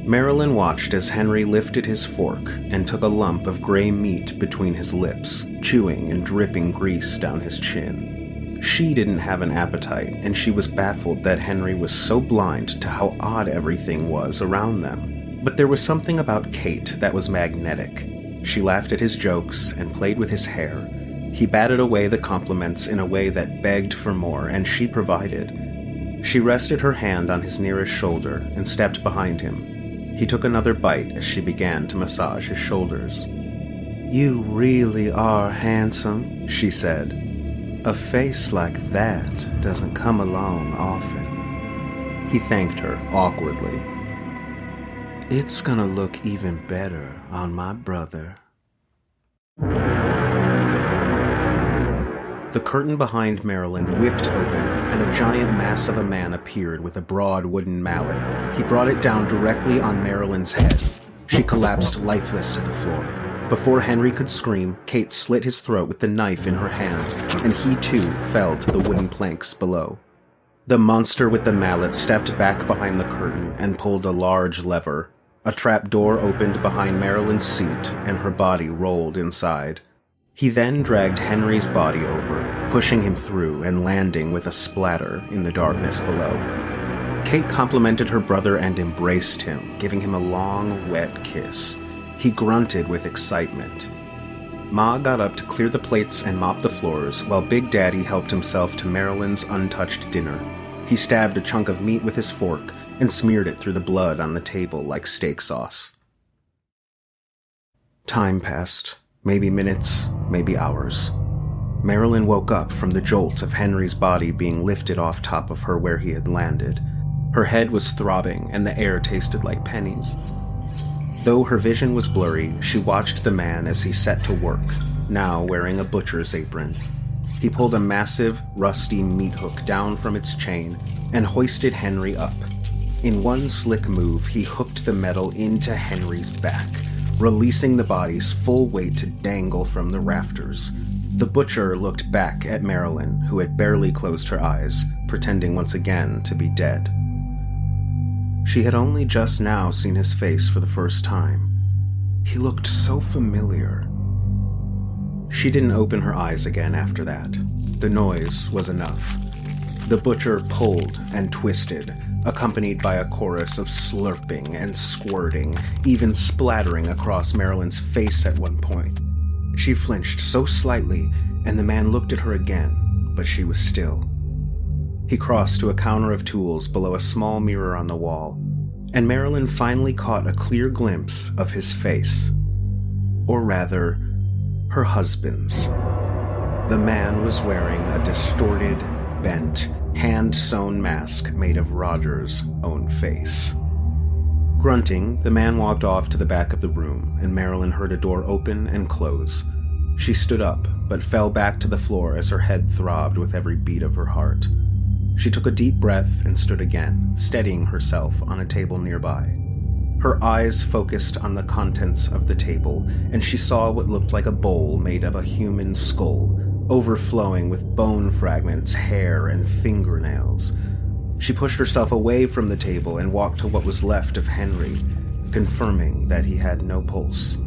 Marilyn watched as Henry lifted his fork and took a lump of gray meat between his lips, chewing and dripping grease down his chin. She didn't have an appetite, and she was baffled that Henry was so blind to how odd everything was around them. But there was something about Kate that was magnetic. She laughed at his jokes and played with his hair. He batted away the compliments in a way that begged for more, and she provided. She rested her hand on his nearest shoulder and stepped behind him. He took another bite as she began to massage his shoulders. "You really are handsome," she said. "A face like that doesn't come along often." He thanked her awkwardly. "It's gonna look even better on my brother." The curtain behind Marilyn whipped open, and a giant mass of a man appeared with a broad wooden mallet. He brought it down directly on Marilyn's head. She collapsed lifeless to the floor. Before Henry could scream, Kate slit his throat with the knife in her hand, and he too fell to the wooden planks below. The monster with the mallet stepped back behind the curtain and pulled a large lever. A trap door opened behind Marilyn's seat, and her body rolled inside. He then dragged Henry's body over, pushing him through and landing with a splatter in the darkness below. Kate complimented her brother and embraced him, giving him a long, wet kiss. He grunted with excitement. Ma got up to clear the plates and mop the floors, while Big Daddy helped himself to Marilyn's untouched dinner. He stabbed a chunk of meat with his fork and smeared it through the blood on the table like steak sauce. Time passed. Maybe minutes, maybe hours. Marilyn woke up from the jolt of Henry's body being lifted off top of her where he had landed. Her head was throbbing and the air tasted like pennies. Though her vision was blurry, she watched the man as he set to work, now wearing a butcher's apron. he pulled a massive, rusty meat hook down from its chain and hoisted Henry up. In one slick move, he hooked the metal into Henry's back, releasing the body's full weight to dangle from the rafters. The butcher looked back at Marilyn, who had barely closed her eyes, pretending once again to be dead. She had only just now seen his face for the first time. He looked so familiar. She didn't open her eyes again after that. The noise was enough. The butcher pulled and twisted, accompanied by a chorus of slurping and squirting, even splattering across Marilyn's face at one point. She flinched so slightly, and the man looked at her again, but she was still. He crossed to a counter of tools below a small mirror on the wall, and Marilyn finally caught a clear glimpse of his face. Or rather, her husband's. The man was wearing a distorted, bent, hand-sewn mask made of Roger's own face. Grunting, the man walked off to the back of the room, and Marilyn heard a door open and close. She stood up, but fell back to the floor as her head throbbed with every beat of her heart. She took a deep breath and stood again, steadying herself on a table nearby. Her eyes focused on the contents of the table, and she saw what looked like a bowl made of a human skull, overflowing with bone fragments, hair, and fingernails. She pushed herself away from the table and walked to what was left of Henry, confirming that he had no pulse.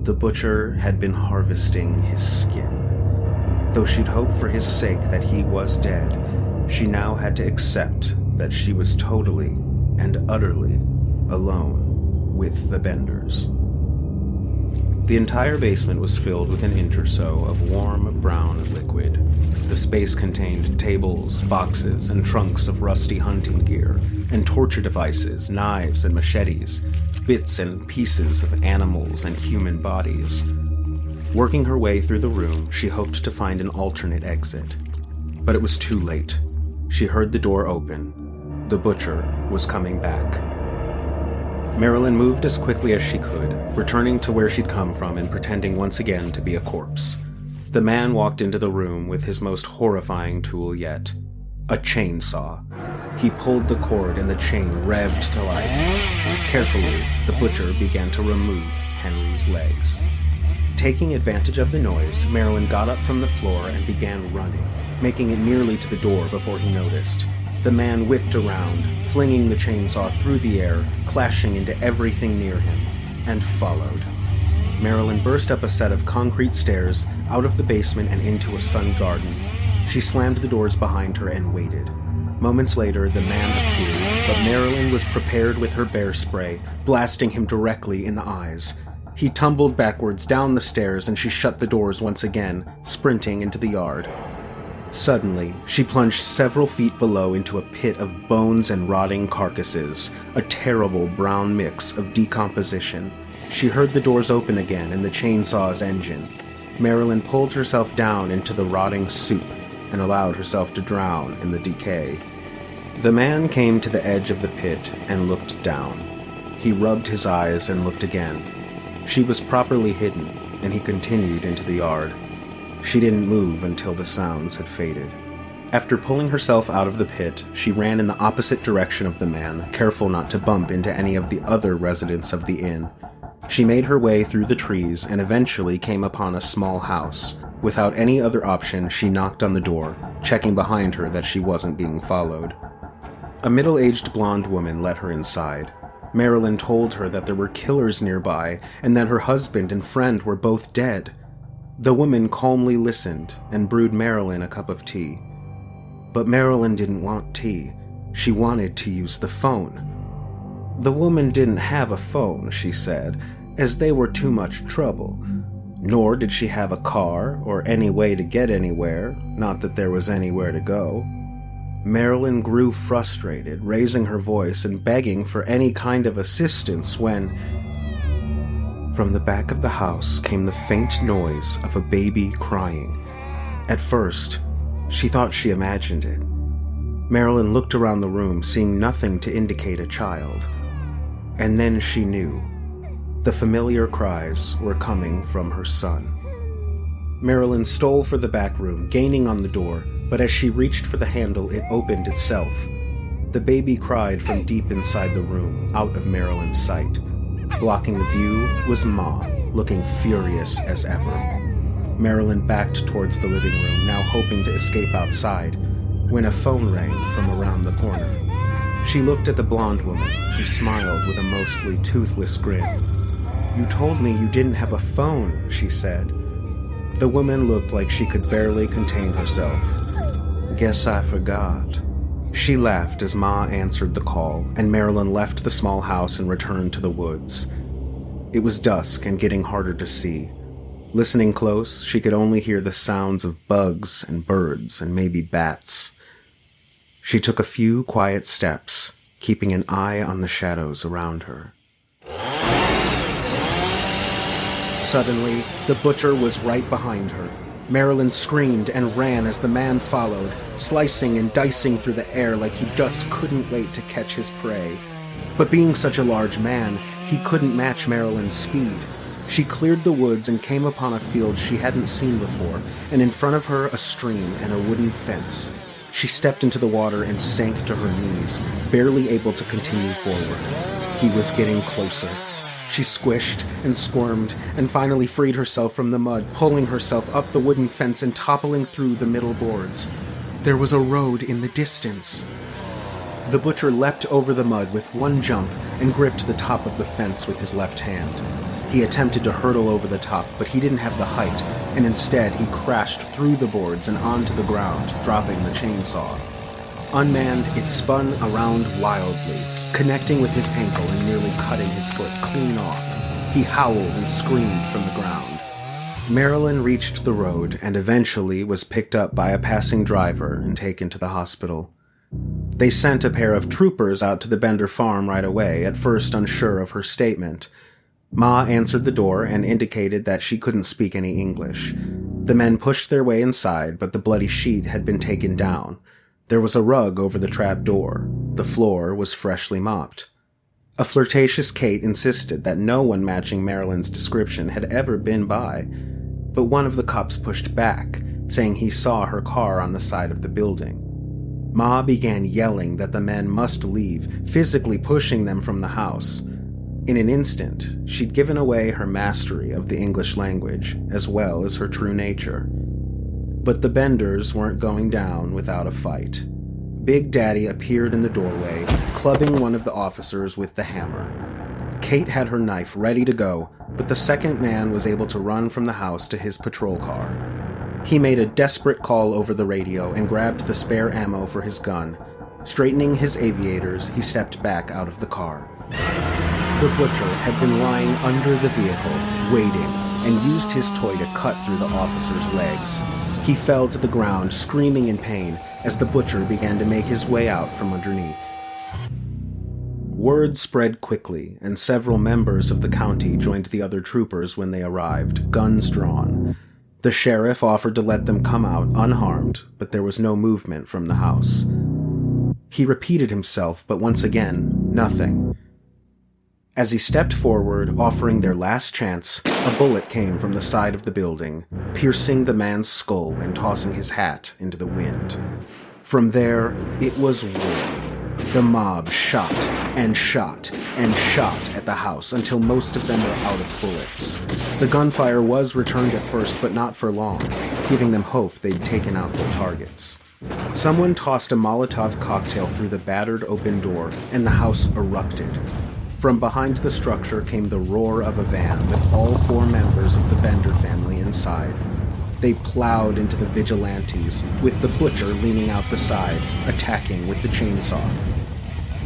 The butcher had been harvesting his skin. Though she'd hoped for his sake that he was dead, she now had to accept that she was totally and utterly alone with the Benders. The entire basement was filled with an inch or so of warm brown liquid. The space contained tables, boxes, and trunks of rusty hunting gear, and torture devices, knives and machetes, bits and pieces of animals and human bodies. Working her way through the room, she hoped to find an alternate exit. But it was too late. She heard the door open. The butcher was coming back. Marilyn moved as quickly as she could, returning to where she'd come from and pretending once again to be a corpse. The man walked into the room with his most horrifying tool yet, a chainsaw. He pulled the cord and the chain revved to life. Carefully, the butcher began to remove Henry's legs. Taking advantage of the noise, Marilyn got up from the floor and began running, making it nearly to the door before he noticed. The man whipped around, flinging the chainsaw through the air, clashing into everything near him, and followed. Marilyn burst up a set of concrete stairs, out of the basement and into a sun garden. She slammed the doors behind her and waited. Moments later, the man appeared, but Marilyn was prepared with her bear spray, blasting him directly in the eyes. He tumbled backwards down the stairs and she shut the doors once again, sprinting into the yard. Suddenly, she plunged several feet below into a pit of bones and rotting carcasses, a terrible brown mix of decomposition. She heard the doors open again and the chainsaw's engine. Marilyn pulled herself down into the rotting soup and allowed herself to drown in the decay. The man came to the edge of the pit and looked down. He rubbed his eyes and looked again. She was properly hidden, and he continued into the yard. She didn't move until the sounds had faded. After pulling herself out of the pit, she ran in the opposite direction of the man, careful not to bump into any of the other residents of the inn. She made her way through the trees and eventually came upon a small house. Without any other option, she knocked on the door, checking behind her that she wasn't being followed. A middle-aged blonde woman let her inside. Marilyn told her that there were killers nearby and that her husband and friend were both dead. The woman calmly listened and brewed Marilyn a cup of tea. But Marilyn didn't want tea. She wanted to use the phone. The woman didn't have a phone, she said, as they were too much trouble. Nor did she have a car or any way to get anywhere, not that there was anywhere to go. Marilyn grew frustrated, raising her voice and begging for any kind of assistance when, from the back of the house came the faint noise of a baby crying. At first, she thought she imagined it. Marilyn looked around the room, seeing nothing to indicate a child. And then she knew. The familiar cries were coming from her son. Marilyn stole for the back room, gaining on the door, but as she reached for the handle, it opened itself. The baby cried from deep inside the room, out of Marilyn's sight. Blocking the view was Ma, looking furious as ever. Marilyn backed towards the living room, now hoping to escape outside, when a phone rang from around the corner. She looked at the blonde woman, who smiled with a mostly toothless grin. "You told me you didn't have a phone," she said. The woman looked like she could barely contain herself. "Guess I forgot." She laughed as Ma answered the call, and Marilyn left the small house and returned to the woods. It was dusk and getting harder to see. Listening close, she could only hear the sounds of bugs and birds and maybe bats. She took a few quiet steps, keeping an eye on the shadows around her. Suddenly, the butcher was right behind her. Marilyn screamed and ran as the man followed, slicing and dicing through the air like he just couldn't wait to catch his prey. But being such a large man, he couldn't match Marilyn's speed. She cleared the woods and came upon a field she hadn't seen before, and in front of her a stream and a wooden fence. She stepped into the water and sank to her knees, barely able to continue forward. He was getting closer. She squished and squirmed and finally freed herself from the mud, pulling herself up the wooden fence and toppling through the middle boards. There was a road in the distance. The butcher leapt over the mud with one jump and gripped the top of the fence with his left hand. He attempted to hurtle over the top, but he didn't have the height, and instead he crashed through the boards and onto the ground, dropping the chainsaw. Unmanned, it spun around wildly, connecting with his ankle and nearly cutting his foot clean off. He howled and screamed from the ground. Marilyn reached the road and eventually was picked up by a passing driver and taken to the hospital. They sent a pair of troopers out to the Bender farm right away, at first unsure of her statement. Ma answered the door and indicated that she couldn't speak any English. The men pushed their way inside, but the bloody sheet had been taken down. There was a rug over the trap door. The floor was freshly mopped. A flirtatious Kate insisted that no one matching Marilyn's description had ever been by, but one of the cops pushed back, saying he saw her car on the side of the building. Ma began yelling that the men must leave, physically pushing them from the house. In an instant, she'd given away her mastery of the English language, as well as her true nature. But the Benders weren't going down without a fight. Big Daddy appeared in the doorway, clubbing one of the officers with the hammer. Kate had her knife ready to go, but the second man was able to run from the house to his patrol car. He made a desperate call over the radio and grabbed the spare ammo for his gun. Straightening his aviators, he stepped back out of the car. The butcher had been lying under the vehicle, waiting, and used his toy to cut through the officer's legs. He fell to the ground, screaming in pain, as the butcher began to make his way out from underneath. Word spread quickly, and several members of the county joined the other troopers when they arrived, guns drawn. The sheriff offered to let them come out unharmed, but there was no movement from the house. He repeated himself, but once again, nothing. As he stepped forward, offering their last chance, a bullet came from the side of the building, piercing the man's skull and tossing his hat into the wind. From there, it was war. The mob shot and shot and shot at the house until most of them were out of bullets. The gunfire was returned at first, but not for long, giving them hope they'd taken out their targets. Someone tossed a Molotov cocktail through the battered open door, and the house erupted. From behind the structure came the roar of a van with all 4 members of the Bender family inside. They plowed into the vigilantes, with the butcher leaning out the side, attacking with the chainsaw.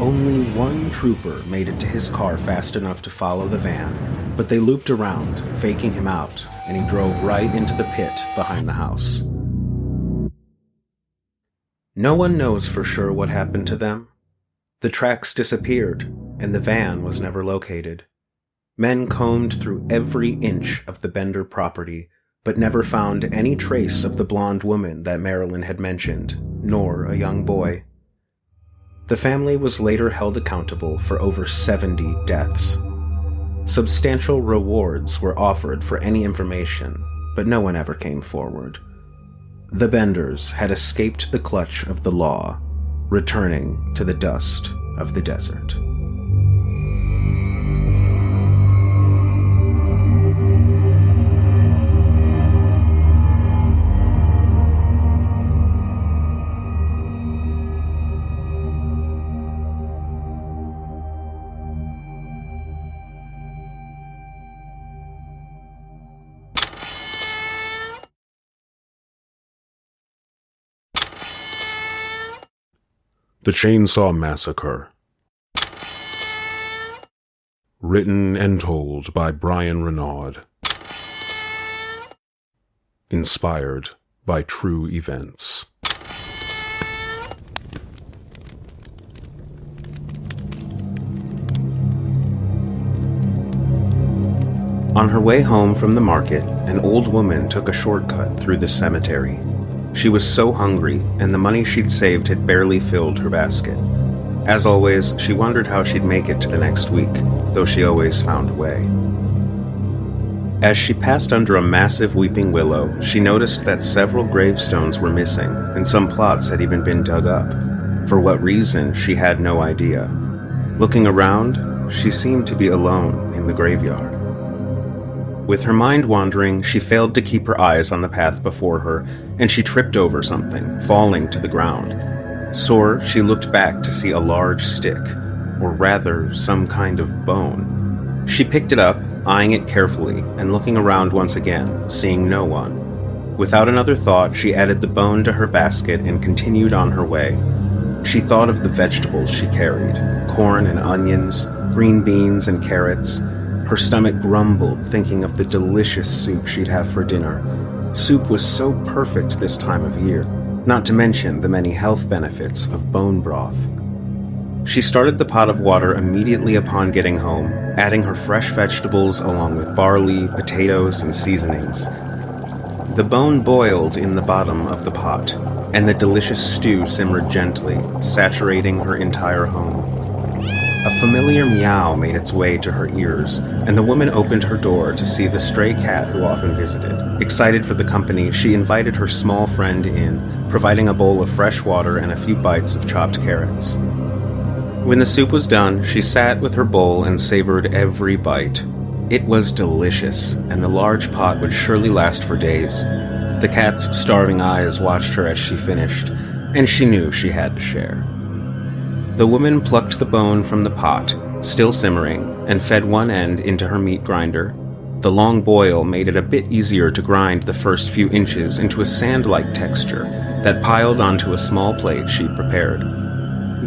Only one trooper made it to his car fast enough to follow the van, but they looped around, faking him out, and he drove right into the pit behind the house. No one knows for sure what happened to them. The tracks disappeared, and the van was never located. Men combed through every inch of the Bender property, but never found any trace of the blonde woman that Marilyn had mentioned, nor a young boy. The family was later held accountable for over 70 deaths. Substantial rewards were offered for any information, but no one ever came forward. The Benders had escaped the clutch of the law, returning to the dust of the desert. The Chainsaw Massacre. Written and told by Bryan Renaud. Inspired by true events. On her way home from the market, an old woman took a shortcut through the cemetery. She was so hungry, and the money she'd saved had barely filled her basket. As always, she wondered how she'd make it to the next week, though she always found a way. As she passed under a massive weeping willow, she noticed that several gravestones were missing, and some plots had even been dug up. For what reason, she had no idea. Looking around, she seemed to be alone in the graveyard. With her mind wandering, she failed to keep her eyes on the path before her, and she tripped over something, falling to the ground. Sore, she looked back to see a large stick, or rather, some kind of bone. She picked it up, eyeing it carefully, and looking around once again, seeing no one. Without another thought, she added the bone to her basket and continued on her way. She thought of the vegetables she carried, corn and onions, green beans and carrots. Her stomach grumbled, thinking of the delicious soup she'd have for dinner. Soup was so perfect this time of year, not to mention the many health benefits of bone broth. She started the pot of water immediately upon getting home, adding her fresh vegetables along with barley, potatoes, and seasonings. The bone boiled in the bottom of the pot, and the delicious stew simmered gently, saturating her entire home. A familiar meow made its way to her ears, and the woman opened her door to see the stray cat who often visited. Excited for the company, she invited her small friend in, providing a bowl of fresh water and a few bites of chopped carrots. When the soup was done, she sat with her bowl and savored every bite. It was delicious, and the large pot would surely last for days. The cat's starving eyes watched her as she finished, and she knew she had to share. The woman plucked the bone from the pot, still simmering, and fed one end into her meat grinder. The long boil made it a bit easier to grind the first few inches into a sand-like texture that piled onto a small plate she'd prepared.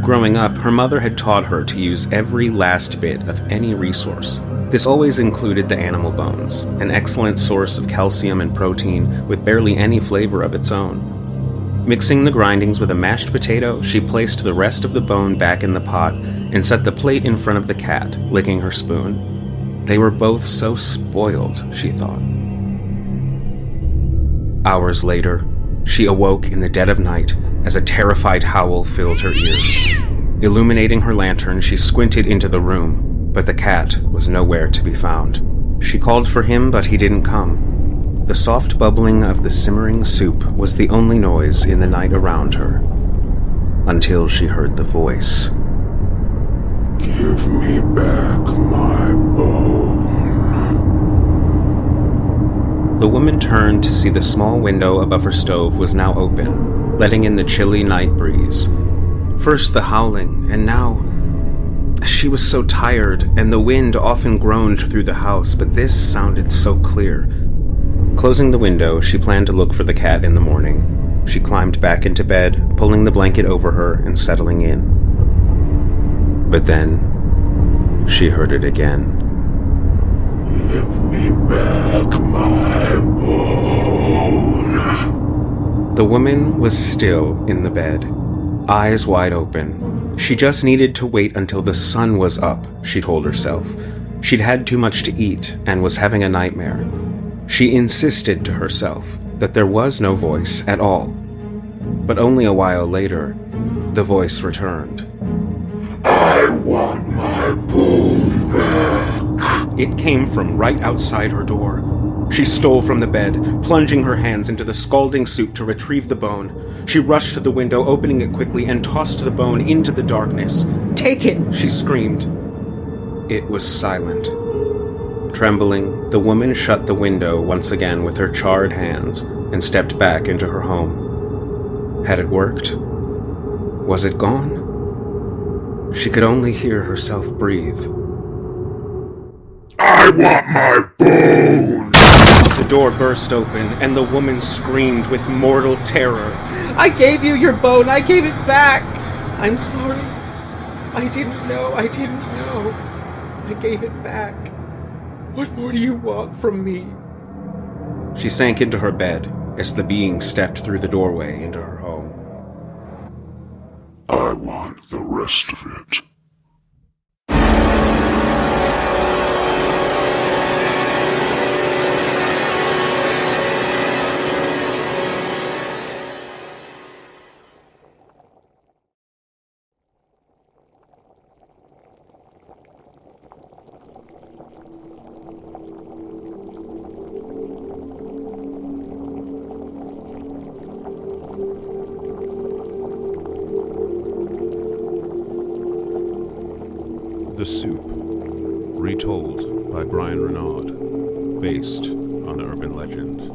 Growing up, her mother had taught her to use every last bit of any resource. This always included the animal bones, an excellent source of calcium and protein with barely any flavor of its own. Mixing the grindings with a mashed potato, she placed the rest of the bone back in the pot and set the plate in front of the cat, licking her spoon. They were both so spoiled, she thought. Hours later, she awoke in the dead of night as a terrified howl filled her ears. Illuminating her lantern, she squinted into the room, but the cat was nowhere to be found. She called for him, but he didn't come. The soft bubbling of the simmering soup was the only noise in the night around her, until she heard the voice. Give me back my bone. The woman turned to see the small window above her stove was now open, letting in the chilly night breeze. First the howling, and now... She was so tired, and the wind often groaned through the house, but this sounded so clear. Closing the window, she planned to look for the cat in the morning. She climbed back into bed, pulling the blanket over her and settling in. But then, she heard it again. Give me back my bone. The woman was still in the bed, eyes wide open. She just needed to wait until the sun was up, she told herself. She'd had too much to eat and was having a nightmare. She insisted to herself that there was no voice at all. But only a while later, the voice returned. I want my bone back. It came from right outside her door. She stole from the bed, plunging her hands into the scalding soup to retrieve the bone. She rushed to the window, opening it quickly, and tossed the bone into the darkness. "Take it!" she screamed. It was silent. Trembling, the woman shut the window once again with her charred hands and stepped back into her home. Had it worked? Was it gone? She could only hear herself breathe. I want my bone! The door burst open, and the woman screamed with mortal terror. "I gave you your bone! I gave it back! I'm sorry. I didn't know. I gave it back. What more do you want from me?" She sank into her bed as the being stepped through the doorway into her home. I want the rest of it. The Soup, retold by Bryan Renaud, based on urban legend.